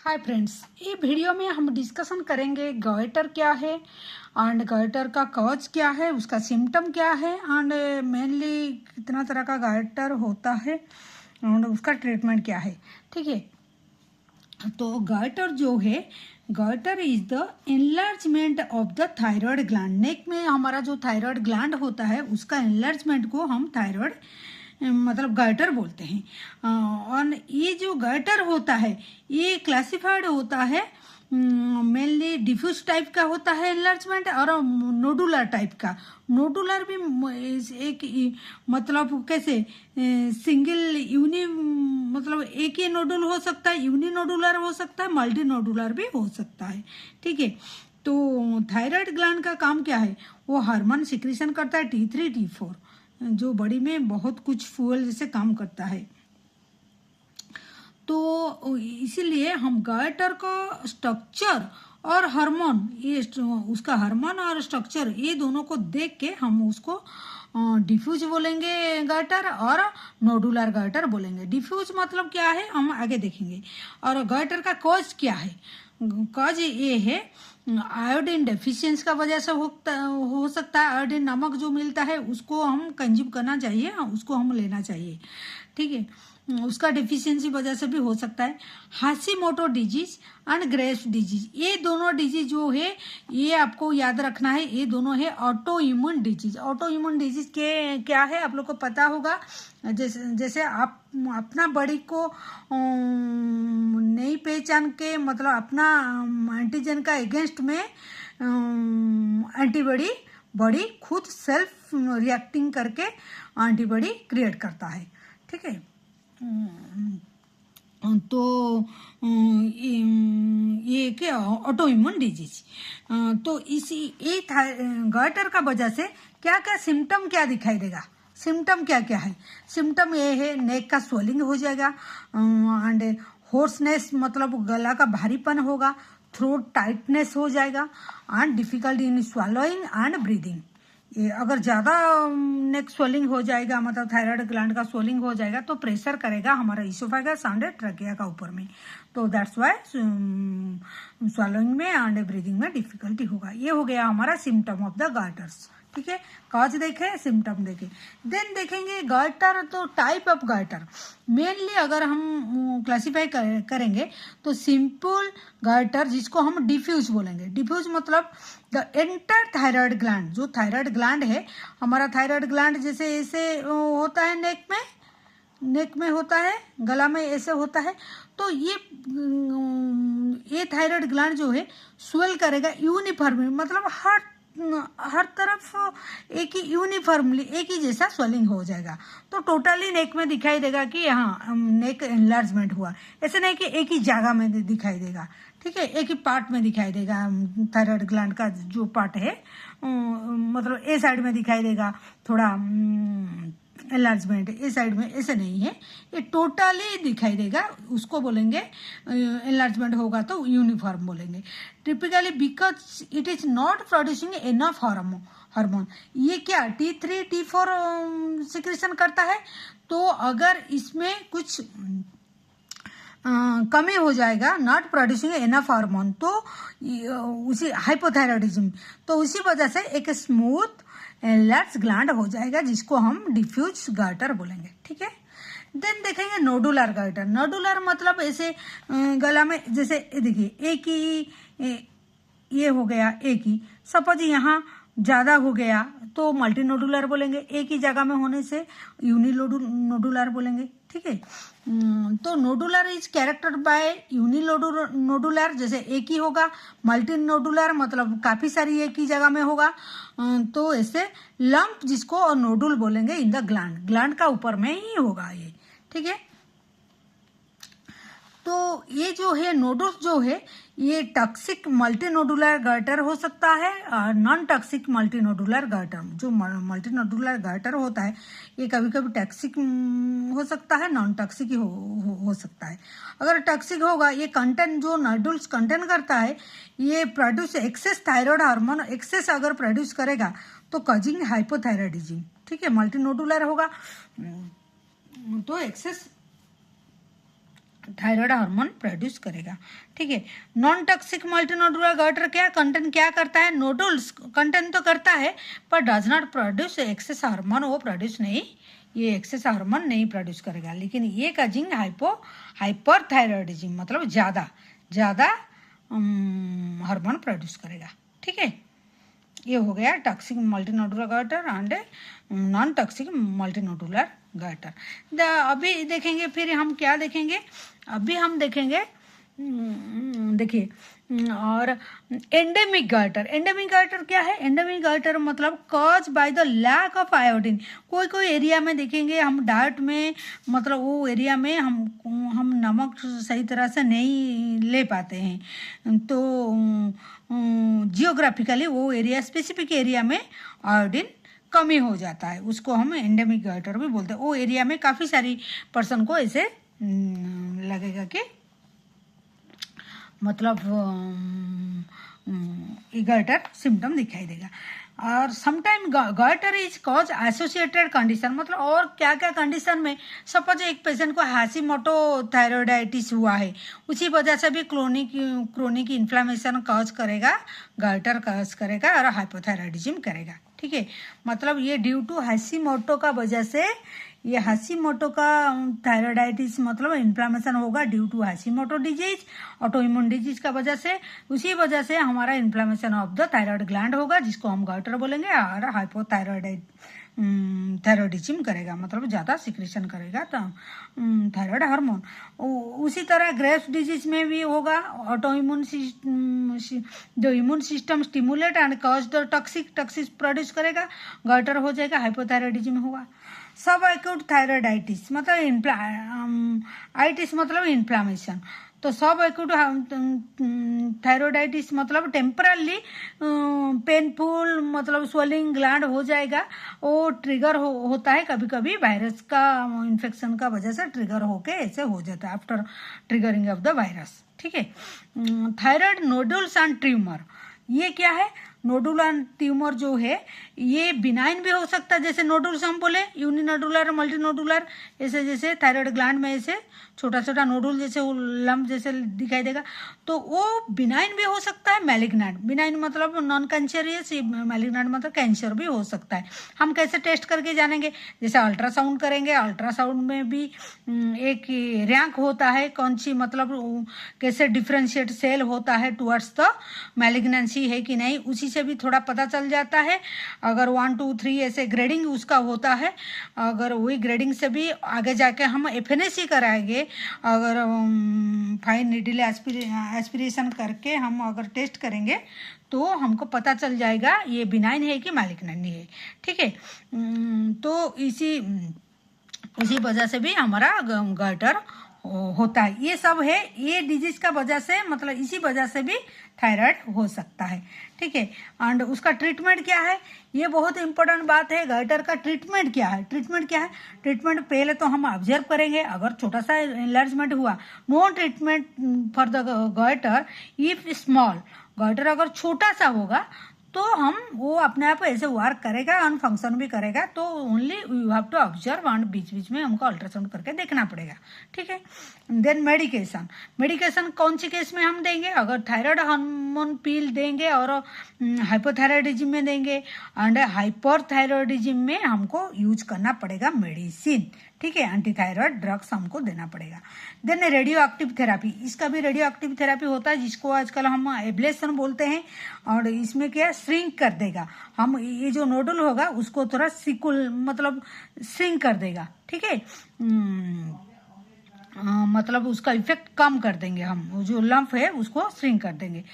Hi friends, ये video में हम डिस्कशन करेंगे गॉइटर क्या है एंड गॉइटर का कॉज क्या है, उसका सिम्टम क्या है एंड मेनली कितना तरह का गॉइटर होता है एंड उसका ट्रीटमेंट क्या है। ठीक है, तो गॉइटर जो है, goitre is the enlargement of the thyroid gland. Neck में हमारा जो थायराइड ग्लैंड होता है उसका एनलार्जमेंट को हम थायराइड मतलब गॉइटर बोलते हैं। और ये जो गॉइटर होता है ये क्लासिफाइड होता है, मेनली डिफ्यूज टाइप का होता है एनलार्जमेंट और नोडुलर टाइप का। नोडुलर भी एक मतलब कैसे सिंगल यूनि मतलब एक ही नोडुल हो सकता है, यूनि नोडुलर हो सकता है, मल्टी नोडुलर भी हो सकता है। ठीक है, तो थायराइड ग्लैंड का काम क्या है? वो हार्मोन सिक्रीशन करता है T3 T4 जो बॉडी में बहुत कुछ फ्यूल जैसे काम करता है। तो इसीलिए हम गॉइटर का स्ट्रक्चर और हार्मोन, ये उसका हार्मोन और स्ट्रक्चर ये दोनों को देख के हम उसको डिफ्यूज बोलेंगे गॉइटर और नोडुलर गॉइटर बोलेंगे। डिफ्यूज मतलब क्या है हम आगे देखेंगे। और गॉइटर का कॉज क्या है? कॉज ये है आयोडीन डेफिशिएंसी का वजह से हो सकता है। आयोडीन नमक जो मिलता है उसको हम कंज्यूम करना चाहिए, उसको हम लेना चाहिए। ठीक है, उसका डेफिशिएंसी वजह से भी हो सकता है। Hashimoto disease and Graves disease, ये दोनों डिजीज जो है ये आपको याद रखना है। ये दोनों है auto immune disease. Auto immune disease के क्या है आप लोग को पता होगा। जैसे आप अपना बॉडी को नहीं पहचान के मतलब अपना एंटीजन का अगेंस्ट में एंटीबॉडी बॉडी खुद सेल्फ रिएक्टिंग करके एंटीबॉडी क्रिएट करता है। ठीक है, तो ये क्या ऑटो इम्यून डिजीज। तो इसी ये गॉइटर का वजह से क्या क्या सिम्टम क्या दिखाई देगा? सिम्टम क्या क्या है? सिम्टम ये है नेक का स्वेलिंग हो जाएगा एंड होर्सनेस मतलब गला का भारीपन होगा, थ्रोट टाइटनेस हो जाएगा and difficulty in swallowing and breathing. ये अगर ज़्यादा नेक स्वेलिंग हो जाएगा मतलब थायराइड ग्लैंड का स्वेलिंग हो जाएगा तो प्रेशर करेगा हमारा इसोफेगस एंड ट्रकिया का ऊपर में, तो दैट्स वाई स्वेलिंग में एंड ब्रीदिंग में डिफिकल्टी होगा। ये हो गया हमारा सिम्टम ऑफ द गॉइटर्स। ठीक है, कॉज देखे, सिम्टम देखे। देन देखेंगे गॉइटर, तो टाइप ऑफ गॉइटर मेनली अगर हम क्लासीफाई करेंगे तो सिंपल गॉइटर जिसको हम डिफ्यूज बोलेंगे। डिफ्यूज मतलब द एंटायर थायराइड ग्लैंड, जो थायराइड ग्लैंड है हमारा, थायराइड ग्लैंड जैसे ऐसे होता है नेक में होता है, गला में ऐसे होता है। तो ये थायराइड ग्लैंड जो है स्वेल करेगा यूनिफॉर्मली, मतलब हर तरफ एक ही यूनिफॉर्मली एक ही जैसा स्वेलिंग हो जाएगा। तो टोटली नेक में दिखाई देगा कि हाँ नेक एनलार्जमेंट हुआ। ऐसे नहीं कि एक ही जगह में दिखाई देगा। ठीक है, एक ही पार्ट में दिखाई देगा। थायराइड ग्लैंड का जो पार्ट है मतलब ए साइड में दिखाई देगा थोड़ा एनलार्जमेंट, इस साइड में ऐसे नहीं है, ये टोटली दिखाई देगा। उसको बोलेंगे एनलार्जमेंट होगा तो यूनिफॉर्म बोलेंगे। Typically because it is not producing enough hormone. ये क्या T3 T4 सिक्रेशन करता है, तो अगर इसमें कुछ कमी हो जाएगा, नॉट प्रोड्यूसिंग एनफ हार्मोन, तो उसी हाइपोथायराइडिज्म, तो उसी वजह से एक स्मूथ एनलार्ज ग्लैंड हो जाएगा जिसको हम डिफ्यूज गॉइटर बोलेंगे। ठीक है, देन देखेंगे नोडुलर गॉइटर। नोडुलर मतलब ऐसे गला में जैसे देखिए एक ही ये हो गया, एक ही सपोज यहाँ ज़्यादा हो गया तो मल्टी नोडुलर बोलेंगे, एक ही जगह में होने से यूनिनोडुलर बोलेंगे। ठीक है, तो नोडुलर इज कैरेक्टर बाय यूनिनोडुलर, जैसे एक ही होगा। मल्टी नोडुलर मतलब काफ़ी सारी एक ही जगह में होगा, तो ऐसे लंप जिसको और नोडुल बोलेंगे इन द ग्लैंड का ऊपर में ही होगा ये। ठीक है, तो ये जो है नोडुल्स जो है ये टॉक्सिक मल्टीनोडुलर गॉइटर हो सकता है और नॉन टॉक्सिक मल्टीनोडुलर गॉइटर। जो मल्टीनोडुलर गॉइटर होता है ये कभी कभी टॉक्सिक हो सकता है, नॉन टॉक्सिक ही हो सकता है। अगर टॉक्सिक होगा ये कंटेंट जो नोडुल्स कंटेंट करता है ये produce excess thyroid hormone, excess अगर प्रोड्यूस करेगा तो कॉजिंग हाइपोथायराइडिज्म। ठीक है, मल्टीनोडुलर होगा तो एक्सेस थायराइड हार्मोन प्रोड्यूस करेगा। ठीक है। नॉन टॉक्सिक मल्टीनोडुलर गॉइटर क्या कंटेंट क्या करता है? नोडुल्स कंटेंट तो करता है पर does not produce excess hormone, वो प्रोड्यूस नहीं, ये एक्सेस हार्मोन नहीं प्रोड्यूस करेगा। लेकिन ये का जिंक हाइपरथायरॉयडिज्म मतलब ज़्यादा हार्मोन प्रोड्यूस करेगा। ठीक है। ये हो गया toxic multinodular goitre and non toxic multinodular goitre. अभी देखेंगे, फिर हम क्या देखेंगे? अभी हम देखेंगे, देखिए, और एंडेमिक गॉइटर। एंडेमिक गॉइटर क्या है? एंडेमिक गॉइटर मतलब cause by the lack of iodine. कोई एरिया में देखेंगे हम डाइट में, मतलब वो एरिया में हम नमक सही तरह से नहीं ले पाते हैं, तो जियोग्राफिकली वो एरिया, स्पेसिफिक एरिया में आयोडीन कमी हो जाता है, उसको हम एंडेमिक गॉइटर भी बोलते हैं। वो एरिया में काफ़ी सारी पर्सन को ऐसे लगेगा कि मतलब गॉइटर सिम्टम दिखाई देगा। और sometime goitre is cause associated condition, मतलब और क्या क्या कंडीशन में, सपोज एक पेशेंट को हाशिमोटो थायराइडाइटिस हुआ है, उसी वजह से भी क्रोनिक इन्फ्लामेशन कॉज करेगा, गॉइटर कॉज करेगा और हाइपोथायराइडिज्म करेगा। ठीक है। मतलब ये ड्यू टू हाशिमोटो का वजह से, ये हाशिमोटो का थायराइडाइटिस मतलब इन्फ्लामेशन होगा due to Hashimoto disease, autoimmune disease का वजह से, उसी वजह से हमारा inflammation of the thyroid gland होगा, जिसको हम गॉइटर बोलेंगे, और थायराइडिज्म करेगा, मतलब ज़्यादा सिक्रेशन करेगा तो थायराइड हार्मोन। उसी तरह ग्रेव्स डिजीज में भी होगा, ऑटोइम्यून जो immune system stimulate and cause the toxic produce करेगा, गॉइटर हो जाएगा, हाइपोथायराइडिज्म होगा। सब एक्यूट थायराइडाइटिस मतलब आइटिस मतलब इन्फ्लामेशन, तो सब एक्यूट थायराइडाइटिस मतलब टेम्परली पेनफुल, मतलब स्वेलिंग ग्लैंड हो जाएगा, वो ट्रिगर होता है कभी कभी वायरस का इन्फेक्शन का वजह से ट्रिगर होके ऐसे हो जाता है after triggering of the virus. ठीक है। थायराइड नोडुल्स एंड ट्यूमर, ये क्या है? नोडुलर ट्यूमर जो है ये बिनाइन भी हो सकता है, जैसे नोडुल्स हम बोले, यूनिनोडुलर, मल्टीनोडुलर, ऐसे जैसे थायराइड ग्लैंड में ऐसे छोटा छोटा नोडुल जैसे लम्प जैसे दिखाई देगा, तो वो बिनाइन भी हो सकता है, मैलिग्नेंट। बिनाइन मतलब नॉन कैंसरियस, मैलिग्नेंट मतलब कैंसर भी हो सकता है। हम कैसे टेस्ट करके जानेंगे? जैसे अल्ट्रासाउंड करेंगे, अल्ट्रासाउंड में भी एक रैंक होता है, कौन सी मतलब कैसे डिफ्रेंशिएट सेल होता है टुवर्ड्स द मैलिग्नेंसी है कि नहीं, उसी से भी थोड़ा पता चल जाता है। अगर 1 2 3 ऐसे ग्रेडिंग उसका होता है, अगर वही ग्रेडिंग से भी आगे जाके हम एफएनएसी कराएंगे, अगर फाइन नीडल एस्पिरेशन करके हम अगर टेस्ट करेंगे तो हमको पता चल जाएगा ये बिनाइन है कि मैलिग्नेंट है। ठीक है। तो इसी वजह से भी हमारा गॉइटर होता है। ये सब है, ये डिजीज का वजह से, मतलब इसी वजह से भी थायराइड हो सकता है। ठीक है। एंड उसका ट्रीटमेंट क्या है? ये बहुत इंपॉर्टेंट बात है। गॉइटर का ट्रीटमेंट क्या है? ट्रीटमेंट पहले तो हम ऑब्जर्व करेंगे, अगर छोटा सा एनलार्जमेंट हुआ, no treatment for the goitre if small, goitre अगर छोटा सा होगा तो हम वो अपने आप ऐसे वर्क करेगा और फंक्शन भी करेगा, तो only you have to observe and बीच बीच में हमको अल्ट्रासाउंड करके देखना पड़ेगा। ठीक है। देन मेडिकेशन कौन सी केस में हम देंगे? अगर थायराइड हार्मोन पिल देंगे और हाइपोथायराइडिज्म में देंगे, एंड हाइपरथायराइडिज्म में हमको यूज करना पड़ेगा मेडिसिन। ठीक है। एंटीथायराइड ड्रग्स हमको देना पड़ेगा। देन रेडियो एक्टिव थेरापी, इसका भी रेडियो एक्टिव थेरापी होता है, जिसको आजकल हम एब्लेशन बोलते हैं, और इसमें क्या श्रिंक कर देगा, हम ये जो नोडल होगा उसको थोड़ा सिकुल मतलब श्रिंक कर देगा। ठीक है। मतलब उसका इफेक्ट कम कर देंगे, हम जो लंप है उसको श्रिंक कर देंगे।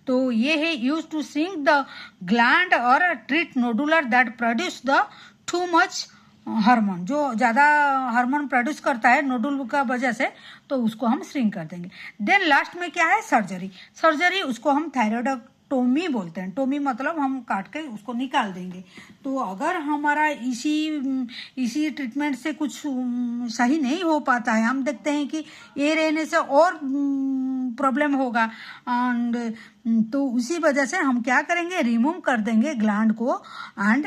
तो ये है use to shrink the gland और treat nodular that produce the too much hormone, जो ज़्यादा हार्मोन प्रोड्यूस करता है नोडुल का वजह से, तो उसको हम श्रिंक कर देंगे। देन लास्ट में क्या है? सर्जरी, उसको हम थायराइडोटोमी बोलते हैं। टोमी मतलब हम काट के उसको निकाल देंगे। तो अगर हमारा इसी ट्रीटमेंट से कुछ सही नहीं हो पाता है, हम देखते हैं कि ये रहने से और प्रॉब्लम होगा, एंड तो उसी वजह से हम क्या करेंगे? रिमूव कर देंगे ग्लैंड को, and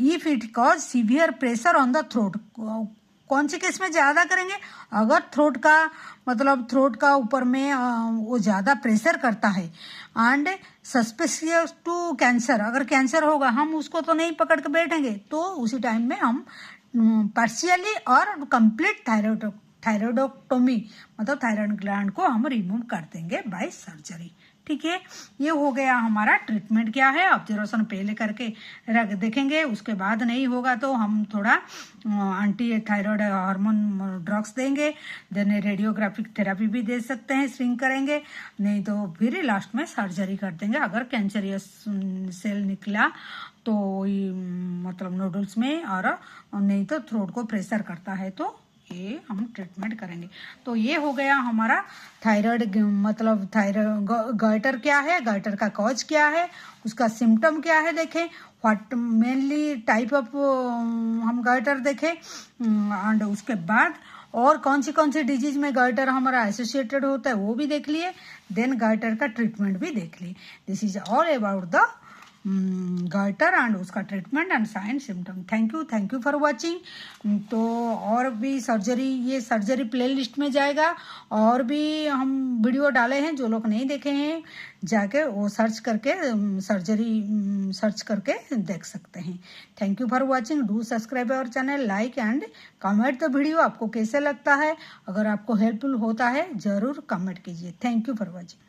if it cause severe pressure on the throat, कौन से केस में ज़्यादा करेंगे? अगर थ्रोट का मतलब थ्रोट का ऊपर में वो ज़्यादा प्रेशर करता है एंड सस्पिशियस टू कैंसर, अगर कैंसर होगा हम उसको तो नहीं पकड़ के बैठेंगे, तो उसी टाइम में हम पार्शियली और कंप्लीट थायरॉयडोक्टोमी मतलब थायराइड ग्लैंड को हम रिमूव कर देंगे बाय सर्जरी। ठीक है, ये हो गया हमारा ट्रीटमेंट क्या है, ऑब्जर्वेशन पहले करके रख देखेंगे, उसके बाद नहीं होगा तो हम थोड़ा एंटी थायराइड हार्मोन ड्रग्स देंगे, देन रेडियोग्राफिक थेरेपी भी दे सकते हैं, स्ट्रिंग करेंगे, नहीं तो फिर लास्ट में सर्जरी कर देंगे। अगर कैंसरियस सेल निकला तो मतलब नोडल्स में, और नहीं तो थ्रोट को प्रेशर करता है तो ये हम ट्रीटमेंट करेंगे। तो ये हो गया हमारा थायराइड मतलब थायराइड गॉइटर क्या है, गॉइटर का कॉज क्या है, उसका सिम्टम क्या है देखें, व्हाट मेनली टाइप ऑफ हम गॉइटर देखें, एंड उसके बाद और कौन सी डिजीज में गॉइटर हमारा एसोसिएटेड होता है वो भी देख लिए, देन गॉइटर का ट्रीटमेंट भी देख लिए। This is all about the goitre and उसका treatment and sign symptom. Thank you for watching. तो और भी सर्जरी, ये सर्जरी प्लेलिस्ट में जाएगा, और भी हम वीडियो डाले हैं, जो लोग नहीं देखे हैं जाके वो सर्च करके सर्जरी सर्च करके देख सकते हैं। Thank you for watching, do subscribe our channel, like and comment the video, आपको कैसे लगता है, अगर आपको हेल्पफुल होता है जरूर कमेंट कीजिए। Thank you for watching.